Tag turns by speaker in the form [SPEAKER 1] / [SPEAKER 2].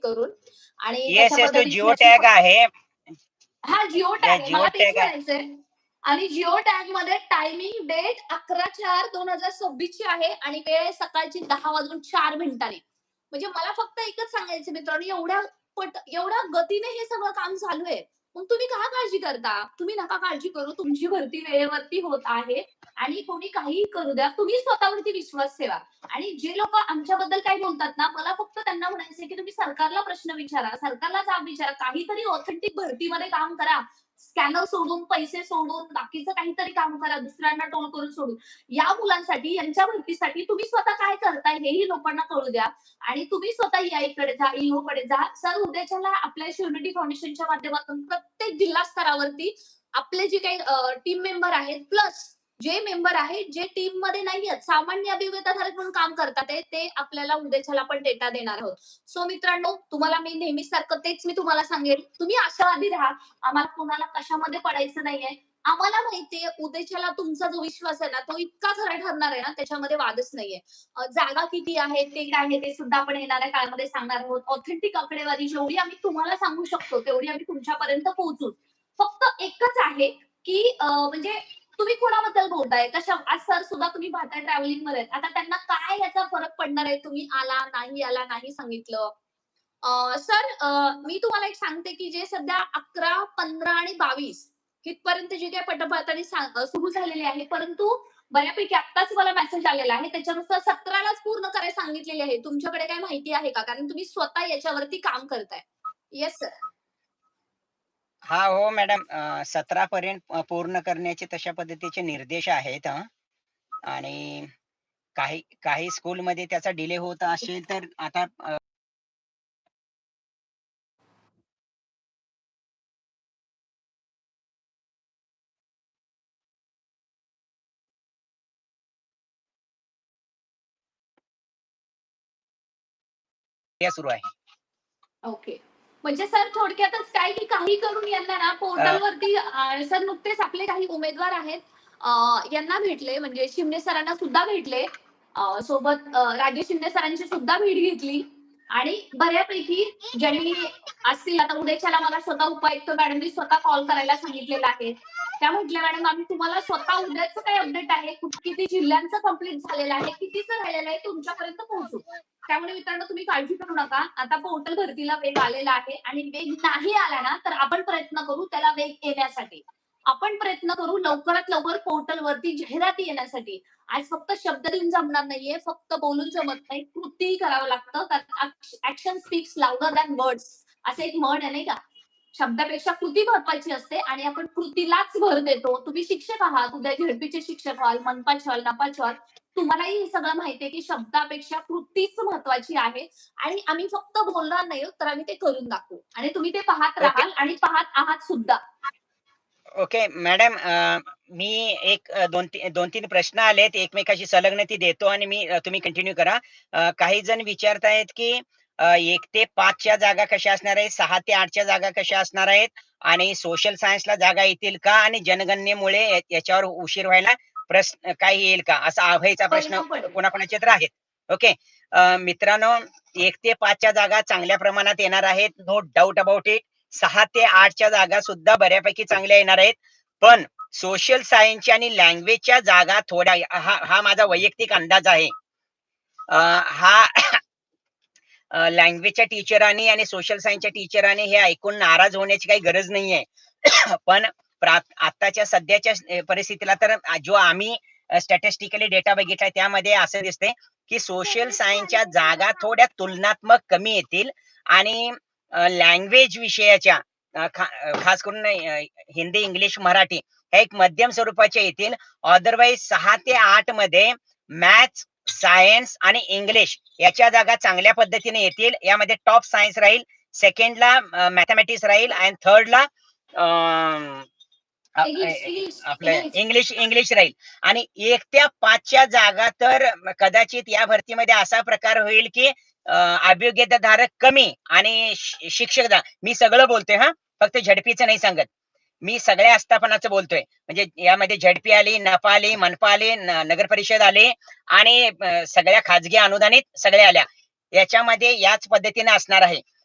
[SPEAKER 1] करून आणि
[SPEAKER 2] yes yes, तो
[SPEAKER 1] त्याच्याबद्दल
[SPEAKER 2] जिओ
[SPEAKER 1] इथल्याची
[SPEAKER 2] टॅग आहे.
[SPEAKER 1] हा जिओ
[SPEAKER 2] या
[SPEAKER 1] टॅग आहे.
[SPEAKER 2] जिओ
[SPEAKER 1] मला तेच
[SPEAKER 2] टॅग आहे.
[SPEAKER 1] म्हणायचंय. आणि जिओ टॅग मध्ये टायमिंग डेट 11/4/2026 ची आहे आणि वेळ आहे सकाळची 10:04 म्हणजे मला फक्त एकच सांगायचं मित्रांनो, एवढ्या गतीने हे सगळं काम चालू आहे. मग तुम्ही का काळजी करता? तुम्ही नका काळजी करू. तुमची भरती वेळेवरती होत आहे आणि कोणी काहीही करू द्या. तुम्ही स्वतःवरती विश्वास ठेवा. आणि जे लोकं आमच्याबद्दल काय बोलतात ना, मला फक्त त्यांना म्हणायचंय, की तुम्ही सरकारला प्रश्न विचारा, सरकारला जाब विचारा. काहीतरी ऑथेंटिक भरतीमध्ये काम करा. स्कॅनर सोडून, पैसे सोडून, बाकीचं काहीतरी काम करा. दुसऱ्यांना टोल करून सोडून. या मुलांसाठी, यांच्या भरतीसाठी तुम्ही स्वतः काय करताय हेही लोकांना कळू द्या. आणि तुम्ही स्वतः EI कडे जा, EO कडे जा. सर उद्याच्याला आपल्या शिवनेरी फाउंडेशनच्या माध्यमातून प्रत्येक जिल्हा स्तरावरती आपले जे काही टीम मेंबर आहेत, प्लस जे मेंबर आहेत, जे टीम मध्ये नाहीयेत, सामान्य अभियंताधारक म्हणून काम करतात ते आपल्याला उद्याच्याला आपण डेटा देणार आहोत. सो मित्रांनो, तुम्हाला मी नेहमीच सारखं तेच मी तुम्हाला सांगेन, तुम्ही आशावादी राहा. आम्हाला कोणाला कशामध्ये पडायचं नाहीये. आम्हाला माहितीये उद्याच्याला तुमचा जो विश्वास आहे ना, तो इतका खरा ठरणार आहे ना, त्याच्यामध्ये वादच नाहीये. जागा किती आहेत, ते काय आहे, ते सुद्धा आपण येणाऱ्या काळामध्ये सांगणार आहोत. ऑथेंटिक आकडेवारी जेवढी आम्ही तुम्हाला सांगू शकतो, तेवढी आम्ही तुमच्यापर्यंत पोहोचू. फक्त एकच आहे, की म्हणजे तुम्ही कोणाबद्दल बोलताय? आज सर सुद्धा तुम्ही पाहताय ट्रॅव्हलिंग मध्ये आहेत. आता त्यांना काय याचा फरक पडणार आहे? तुम्ही आला, नाही सांगितलं. सर मी तुम्हाला एक सांगते, की जे सध्या 11, 15 आणि 22 इथपर्यंत जे काही पटपळतानी सुरू झालेले आहे, परंतु बऱ्यापैकी आत्ताच मला मेसेज आलेला आहे. त्याच्यानुसार 17लाच पूर्ण करायला सांगितलेले आहे. तुमच्याकडे काही माहिती आहे का? कारण तुम्ही स्वतः याच्यावरती काम करताय. Yes sir.
[SPEAKER 2] हा हो मॅडम, 17 पर्यंत पूर्ण करण्याचे तशा पद्धतीचे निर्देश आहेत. आणि काही काही स्कूलमध्ये त्याचा डिले होत असेल तर आता सुरू आहे.
[SPEAKER 1] ओके. म्हणजे सर थोडक्यातच काय की काही करून यांना ना
[SPEAKER 2] अ,
[SPEAKER 1] पोर्टलवरती सर नुकतेच आपले काही उमेदवार आहेत. यांना भेटले म्हणजे शिंदे सरांना सुद्धा भेटले. सोबत राजेश शिंदे सरांची सुद्धा भेट घेतली आणि बऱ्यापैकी ज्यांनी असतील आता उद्याच्याला मला स्वतः उपायुक्त मॅडमनी स्वतः कॉल करायला सांगितलेला आहे. त्या म्हटल्या मॅडम आम्ही तुम्हाला स्वतः उद्याचं काय अपडेट आहे, किती जिल्ह्यांचं कंप्लीट झालेलं आहे, कितीचं राहिलेलं आहे तुमच्यापर्यंत पोहोचू. त्यामुळे मित्रांनो तुम्ही काळजी करू नका. आता पोर्टल भरतीला वेग आलेला आहे आणि वेग नाही आला ना तर आपण प्रयत्न करू त्याला वेग येण्यासाठी. आपण प्रयत्न करू लवकरात लवकर पोर्टलवरती जाहिराती येण्यासाठी. आज फक्त शब्द देऊन जमणार नाहीये, फक्त बोलून जमत नाही, कृतीही करावं लागतं. कारण action speaks louder than words असं एक म्हण आहे नाही का? शब्दापेक्षा कृती महत्वाची असते आणि आपण कृतीलाच भर देतो. तुम्ही शिक्षक आहात, उद्या झेडपीचे शिक्षक व्हाल, मनपाचे व्हाल, नपाचे व्हाल. तुम्हालाही हे सगळं माहितीये की शब्दापेक्षा कृतीच महत्वाची आहे आणि आम्ही फक्त बोलणार नाही तर आम्ही ते करून दाखवू आणि तुम्ही ते पाहत
[SPEAKER 2] ओके.
[SPEAKER 1] राहाल आणि पाहत आहात सुद्धा.
[SPEAKER 2] ओके मॅडम, मी एक 2-3 प्रश्न आलेत, एकमेकाशी संलग्नती देतो आणि तुम्ही कंटिन्यू करा. काही जण विचारतायत की 1 ते 5 च्या जागा कशा असणार आहेत, 6 ते 8 च्या जागा कशा असणार आहेत आणि सोशल सायन्सला जागा येतील का आणि जनगणनेमुळे याच्यावर उशीर व्हायला प्रश्न काय येईल का, असा आव्हायचा प्रश्न
[SPEAKER 1] परिणाम पडेल.
[SPEAKER 2] कोणाकोणाचे तर आहेत. ओके. मित्रांनो, 1 ते 5 च्या जागा चांगल्या प्रमाणात येणार आहेत, नो डाऊट अबाउट इट. 6 ते 8 च्या जागा सुद्धा बऱ्यापैकी चांगल्या येणार आहेत. पण सोशल सायन्सच्या आणि लँग्वेजच्या जागा थोड्या, हा माझा वैयक्तिक अंदाज आहे. हा लँग्वेजच्या टीचरांनी आणि सोशल सायन्सच्या टीचरांनी हे ऐकून नाराज होण्याची काही गरज नाहीये. पण आताच्या सध्याच्या परिस्थितीला तर जो आम्ही स्टॅटिस्टिकली डेटा बघितलाय त्यामध्ये असं दिसतंय की सोशल सायन्सच्या जागा थोड्या तुलनात्मक कमी येतील आणि लँग्वेज विषयाच्या खास करून हिंदी, इंग्लिश, मराठी ह्या एक मध्यम स्वरूपाच्या येतील. अदरवाईज 6 ते 8 मध्ये मॅथ्स, सायन्स आणि इंग्लिश याच्या जागा चांगल्या पद्धतीने येतील. यामध्ये टॉप सायन्स राहील, सेकंडला मॅथमॅटिक्स राहील आणि थर्डला आपलं इंग्लिश राहील. आणि 1 त्या 5 च्या जागा तर कदाचित या भरतीमध्ये असा प्रकार होईल की अभियोग्यताधारक कमी आणि शिक्षक मी सगळं बोलतोय हा, फक्त झडपीचं नाही सांगत. मी सगळ्या आस्थापनाचं बोलतोय. म्हणजे यामध्ये झडपी आली, नफा आली, मनपा आली, नगर परिषद आली आणि सगळ्या खाजगी अनुदानित सगळ्या आल्या. याच्यामध्ये याच पद्धतीने असणार आहे.